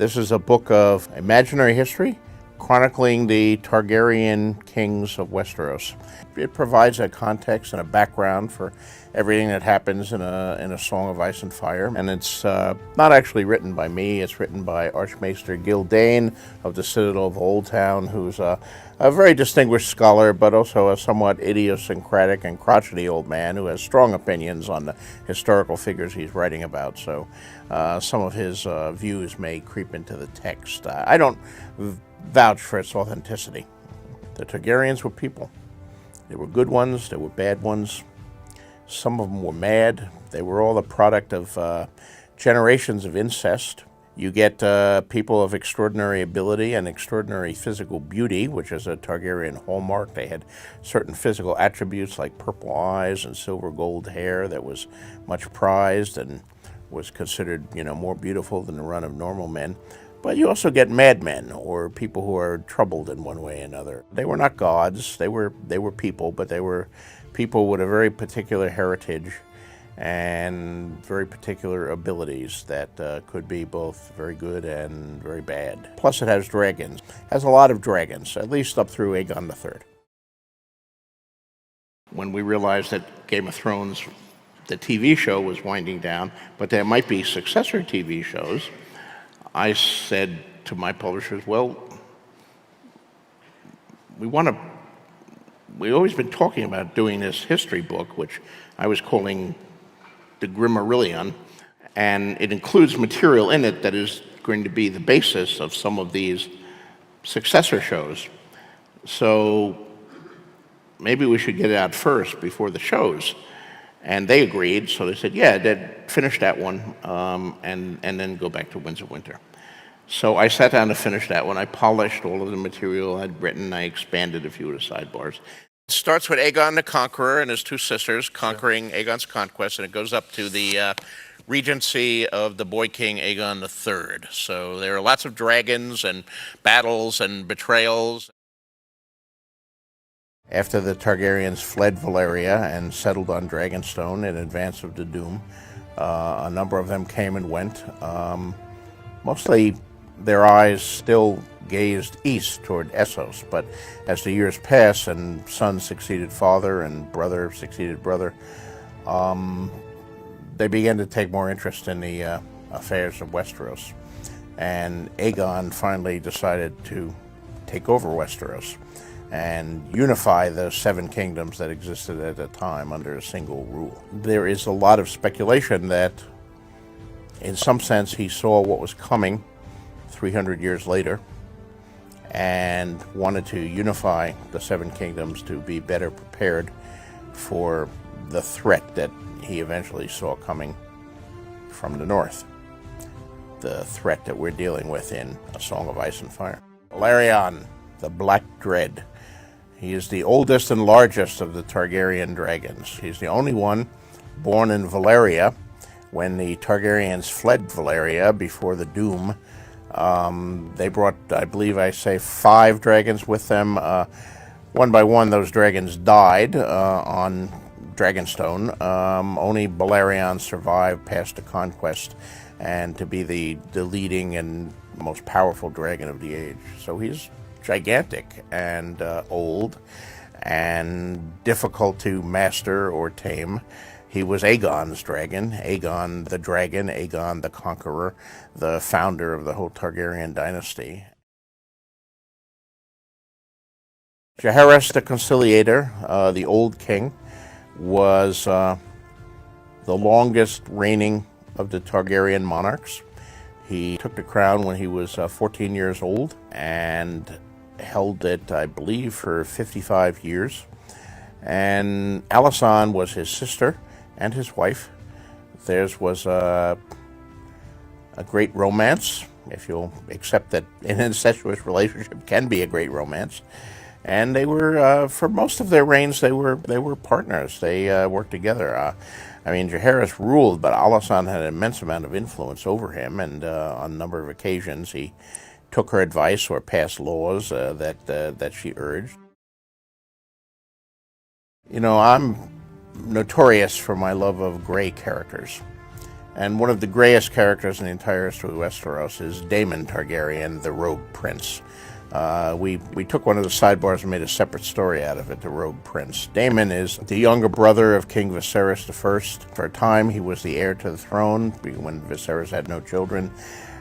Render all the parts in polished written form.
This is a book of imaginary history chronicling the Targaryen kings of Westeros. It provides a context and a background for everything that happens in a Song of Ice and Fire. And it's not actually written by me, it's written by Archmaester Gildane of the Citadel of Oldtown, who's a very distinguished scholar, but also a somewhat idiosyncratic and crotchety old man who has strong opinions on the historical figures he's writing about. So some of his views may creep into the text. I don't vouch for its authenticity. The Targaryens were people. There were good ones, there were bad ones. Some of them were mad. They were all the product of generations of incest. You get people of extraordinary ability and extraordinary physical beauty, which is a Targaryen hallmark. They had certain physical attributes like purple eyes and silver gold hair that was much prized and was considered, more beautiful than the run of normal men. But you also get madmen, or people who are troubled in one way or another. They were not gods, they were people, but they were people with a very particular heritage and very particular abilities that could be both very good and very bad. Plus it has dragons. It has a lot of dragons, at least up through Aegon III. When we realized that Game of Thrones, the TV show, was winding down, but there might be successor TV shows, I said to my publishers, well, we've always been talking about doing this history book, which I was calling the Grimmarillion, and it includes material in it that is going to be the basis of some of these successor shows. So maybe we should get it out first before the shows. And they agreed, so they said, yeah, they'd finish that one and then go back to Winds of Winter. So I sat down to finish that one. I polished all of the material I'd written. I expanded a few of the sidebars. It starts with Aegon the Conqueror and his two sisters conquering Aegon's conquest, and it goes up to the regency of the boy king Aegon III. So there are lots of dragons and battles and betrayals. After the Targaryens fled Valyria and settled on Dragonstone in advance of the Doom, a number of them came and went. Mostly their eyes still gazed east toward Essos, but as the years passed and son succeeded father and brother succeeded brother, they began to take more interest in the affairs of Westeros. And Aegon finally decided to take over Westeros and unify the 7 kingdoms that existed at the time under a single rule. There is a lot of speculation that, in some sense, he saw what was coming 300 years later and wanted to unify the 7 kingdoms to be better prepared for the threat that he eventually saw coming from the north, the threat that we're dealing with in A Song of Ice and Fire. Balerion, the Black Dread. He is the oldest and largest of the Targaryen dragons. He's the only one born in Valyria when the Targaryens fled Valyria before the Doom. They brought, I believe 5 dragons with them. One by one, those dragons died on Dragonstone. Only Balerion survived past the conquest and to be the leading and most powerful dragon of the age. So he's gigantic and old and difficult to master or tame. He was Aegon's dragon, Aegon the Conqueror, the founder of the whole Targaryen dynasty. Jaehaerys the Conciliator, the old king, was the longest reigning of the Targaryen monarchs. He took the crown when he was 14 years old and held it, I believe, for 55 years. And Alysanne was his sister and his wife. Theirs was a great romance, if you'll accept that an incestuous relationship can be a great romance. And they were, for most of their reigns, they were partners. They worked together. Jaehaerys ruled, but Alysanne had an immense amount of influence over him, and on a number of occasions he took her advice or passed laws that she urged. I'm notorious for my love of gray characters. And one of the grayest characters in the entire history of Westeros is Daemon Targaryen, the Rogue Prince. We took one of the sidebars and made a separate story out of it, the Rogue Prince. Daemon is the younger brother of King Viserys I. For a time, he was the heir to the throne when Viserys had no children.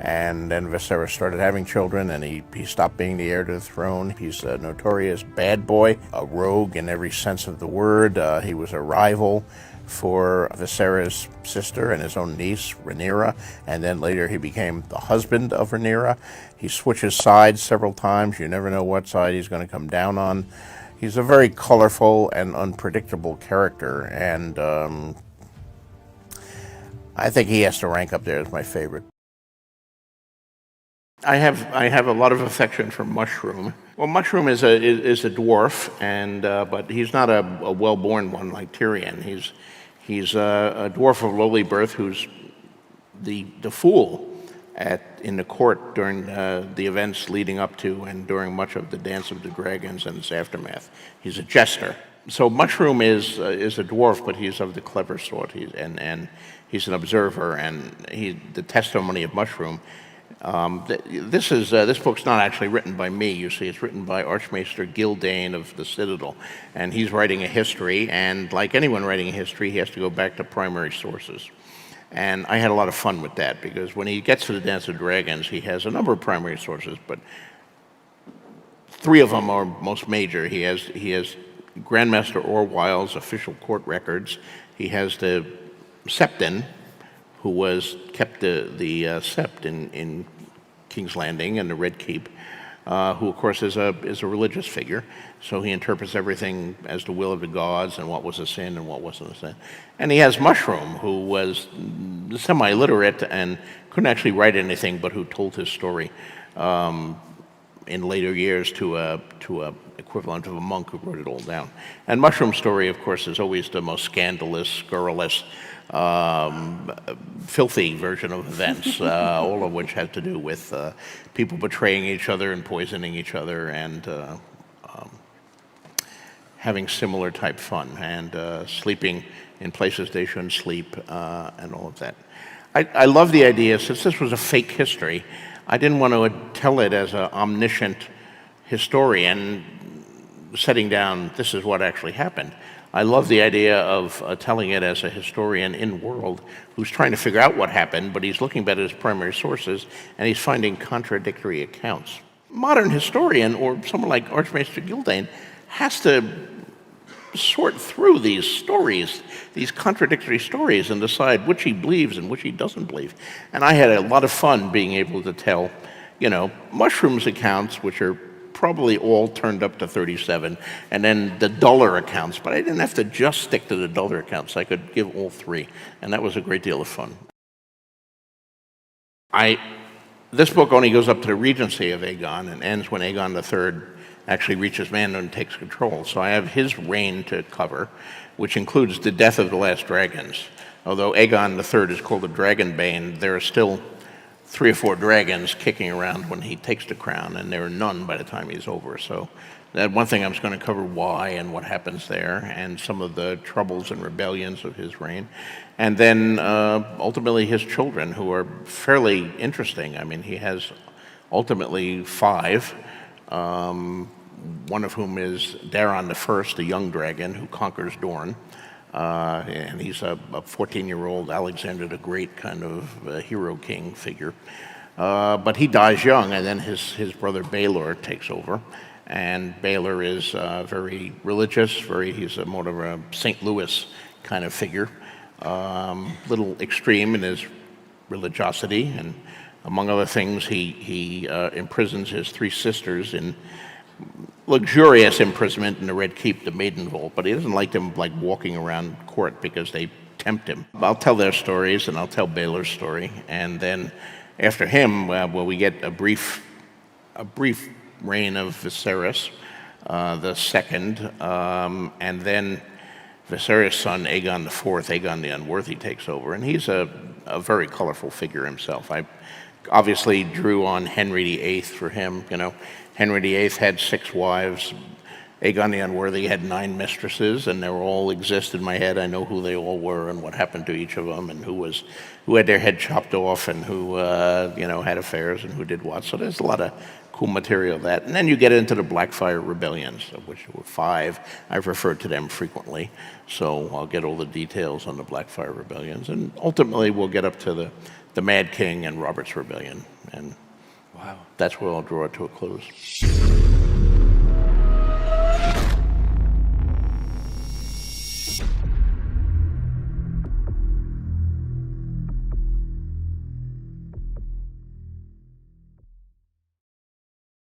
And then Viserys started having children, and he stopped being the heir to the throne. He's a notorious bad boy, a rogue in every sense of the word. He was a rival for Viserys' sister and his own niece, Rhaenyra, and then later he became the husband of Rhaenyra. He switches sides several times. You never know what side he's going to come down on. He's a very colorful and unpredictable character, and I think he has to rank up there as my favorite. I have a lot of affection for Mushroom. Well, Mushroom is a dwarf, and but he's not a well-born one like Tyrion. He's a dwarf of lowly birth who's the fool in the court during the events leading up to and during much of the Dance of the Dragons and its aftermath. He's a jester. So Mushroom is a dwarf, but he's of the clever sort. And he's an observer, and the testimony of Mushroom. This book's not actually written by me, you see. It's written by Archmaester Gildane of the Citadel, and he's writing a history, and like anyone writing a history, he has to go back to primary sources. And I had a lot of fun with that, because when he gets to the Dance of Dragons, he has a number of primary sources, but three of them are most major. He has Grandmaster Orwyle's official court records. He has the Septon, who kept the sept in King's Landing and the Red Keep, who of course is a religious figure. So he interprets everything as the will of the gods and what was a sin and what wasn't a sin. And he has Mushroom, who was semi-literate and couldn't actually write anything, but who told his story in later years to a equivalent of a monk who wrote it all down. And Mushroom's story, of course, is always the most scandalous, scurrilous, filthy version of events, all of which had to do with people betraying each other and poisoning each other and having similar type fun and sleeping in places they shouldn't sleep and all of that. I love the idea, since this was a fake history, I didn't want to tell it as an omniscient historian setting down this is what actually happened. I love the idea of telling it as a historian in-world who's trying to figure out what happened, but he's looking back at his primary sources and he's finding contradictory accounts. Modern historian, or someone like Archmaester Gildane, has to sort through these stories, these contradictory stories, and decide which he believes and which he doesn't believe. And I had a lot of fun being able to tell, Mushroom's accounts, which are probably all turned up to 37, and then the duller accounts, but I didn't have to just stick to the duller accounts. I could give all three, and that was a great deal of fun. This book only goes up to the regency of Aegon and ends when Aegon III actually reaches manhood and takes control. So I have his reign to cover, which includes the death of the last dragons. Although Aegon III is called the Dragonbane, there are still 3 or 4 dragons kicking around when he takes the crown, and there are none by the time he's over. So that one thing I was going to cover why and what happens there, and some of the troubles and rebellions of his reign. And then ultimately his children, who are fairly interesting. I mean, he has ultimately 5, one of whom is Daeron I, the young dragon who conquers Dorne. And he's a 14-year-old Alexander the Great kind of hero king figure. But he dies young, and then his brother Baelor takes over. And Baelor is very religious, he's more of a St. Louis kind of figure. Little extreme in his religiosity, and among other things, he imprisons his 3 sisters in luxurious imprisonment in the Red Keep, the Maiden Vault, but he doesn't like them walking around court because they tempt him. I'll tell their stories, and I'll tell Baelor's story, and then after him, we get a brief reign of Viserys the second, and then Viserys' son Aegon IV, Aegon the Unworthy, takes over, and he's a very colorful figure himself. I obviously drew on Henry VIII for him. Henry VIII had 6 wives. Aegon the Unworthy had 9 mistresses, and they all exist in my head. I know who they all were and what happened to each of them, and who had their head chopped off, and who had affairs, and who did what. So there's a lot of cool material of that. And then you get into the Blackfire rebellions, of which there were 5. I've referred to them frequently, so I'll get all the details on the Blackfire rebellions, and ultimately we'll get up to the Mad King and Robert's Rebellion, and wow, that's where I'll draw it to a close.